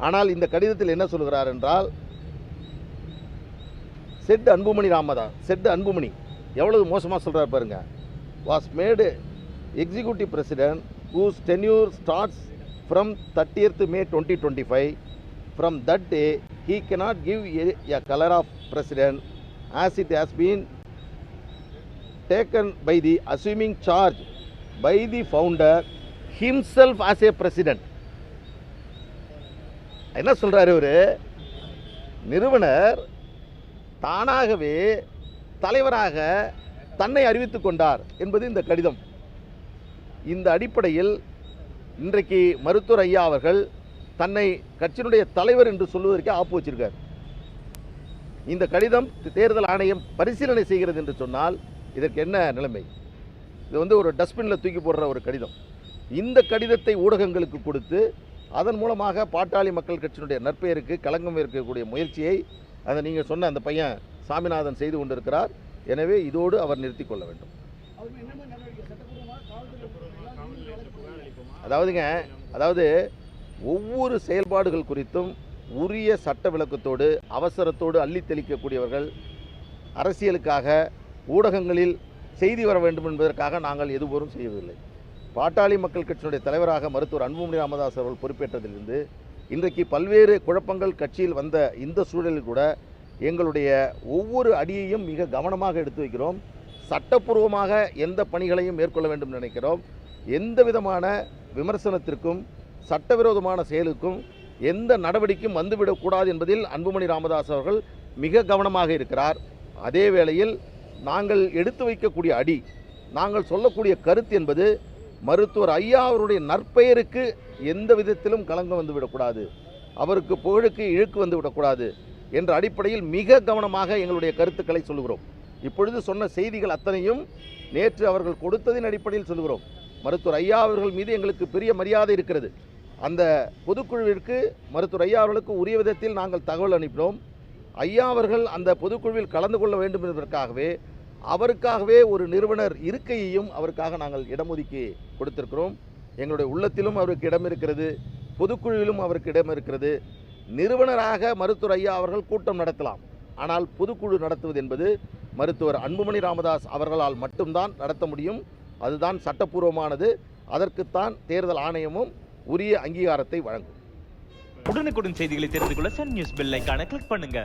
ஆனால் இந்த கடிதத்தில் என்ன சொல்கிறார் என்றால், செட் அன்புமணி ராமதாஸ், செட் அன்புமணி எவ்வளவு மோசமாக சொல்கிறார் பாருங்க. Was made executive president whose tenure starts from 30th May 2025. From that day, he cannot give a color of president as it has been taken by the assuming charge by the founder himself as a president. என்ன சொல்றாரு இவரு? நிறுவனர் தானாகவே தலைவராக தன்னை அறிவித்துக் கொண்டார் என்பது இந்த கடிதம். இந்த அடிப்படையில் இன்றைக்கு மருத்துவர் ஐயா அவர்கள் தன்னை கட்சியினுடைய தலைவர் என்று சொல்வதற்கே ஆப்பு வச்சிருக்கார். இந்த கடிதம் தேர்தல் ஆணையம் பரிசீலனை செய்கிறது என்று சொன்னால் இதற்கு என்ன நிலைமை? இது ஒரு டஸ்ட்பினில் தூக்கி போடுற ஒரு கடிதம். இந்த கடிதத்தை ஊடகங்களுக்கு கொடுத்து அதன் மூலமாக பாட்டாளி மக்கள் கட்சியினுடைய நற்பெயருக்கு களங்கம் இருக்கக்கூடிய முயற்சியை அதை நீங்கள் சொன்ன அந்த பையன் சாமிநாதன் செய்து கொண்டிருக்கிறார். எனவே இதோடு அவர் நிறுத்தி கொள்ள வேண்டும். அதாவது ஒவ்வொரு செயல்பாடுகள் குறித்தும் உரிய சட்ட விளக்கத்தோடு அவசரத்தோடு அள்ளி தெளிக்கக்கூடியவர்கள் அரசியலுக்காக ஊடகங்களில் செய்தி வர வேண்டும் என்பதற்காக நாங்கள் எதுவரும் செய்யவில்லை. பாட்டாளி மக்கள் கட்சியினுடைய தலைவராக மருத்துவர் அன்புமணி ராமதாஸ் அவர்கள் பொறுப்பேற்றதிலிருந்து இன்றைக்கு பல்வேறு குழப்பங்கள் கட்சியில் வந்த இந்த சூழலில் கூட எங்களுடைய ஒவ்வொரு அடியையும் மிக கவனமாக எடுத்து வைக்கிறோம். சட்டப்பூர்வமாக எந்த பணிகளையும் மேற்கொள்ள வேண்டும் நினைக்கிறோம். எந்த விதமான விமர்சனத்திற்கும் சட்டவிரோதமான செயலுக்கும் எந்த நடவடிக்கையும் வந்துவிடக்கூடாது என்பதில் அன்புமணி ராமதாஸ் அவர்கள் மிக கவனமாக இருக்கிறார். அதே வேளையில் நாங்கள் எடுத்து வைக்கக்கூடிய அடி, நாங்கள் சொல்லக்கூடிய கருத்து என்பது மருத்துவர் ஐயா அவருடைய நற்பெயருக்கு எந்த விதத்திலும் களங்கம் வந்துவிடக்கூடாது, அவருக்கு புகழுக்கு இழுக்கு வந்துவிடக்கூடாது என்ற அடிப்படையில் மிக கவனமாக எங்களுடைய கருத்துக்களை சொல்கிறோம். இப்பொழுது சொன்ன செய்திகள் அத்தனையும் நேற்று அவர்கள் கொடுத்ததின் அடிப்படையில் சொல்கிறோம். மருத்துவர் ஐயா அவர்கள் மீது எங்களுக்கு பெரிய மரியாதை இருக்கிறது. அந்த பொதுக்குழுவிற்கு மருத்துவர் ஐயா அவர்களுக்கு உரிய விதத்தில் நாங்கள் தகவல் அனுப்பினோம். ஐயா அவர்கள் அந்த பொதுக்குழுவில் கலந்து கொள்ள வேண்டும் என்பதற்காகவே அவருக்காகவே ஒரு நிறுவனர் இருக்கையையும் அவருக்காக நாங்கள் இடம் ஒதுக்கி கொடுத்திருக்கிறோம். எங்களுடைய உள்ளத்திலும் அவருக்கு இடம் இருக்கிறது, பொதுக்குழுவிலும் அவருக்கு இடம் இருக்கிறது. நிறுவனராக மருத்துவர் ஐயா அவர்கள் கூட்டம் நடத்தலாம், ஆனால் பொதுக்குழு நடத்துவது என்பது மருத்துவர் அன்புமணி ராமதாஸ் அவர்களால் மட்டும்தான் நடத்த முடியும். அதுதான் சட்டப்பூர்வமானது. அதற்குத்தான் தேர்தல் ஆணையமும் உரிய அங்கீகாரத்தை வழங்கும். உடனுக்குடன் செய்திகளை தெரிந்து கொள்ள சன் நியூஸ் பெல் ஐகானை கிளிக் பண்ணுங்க.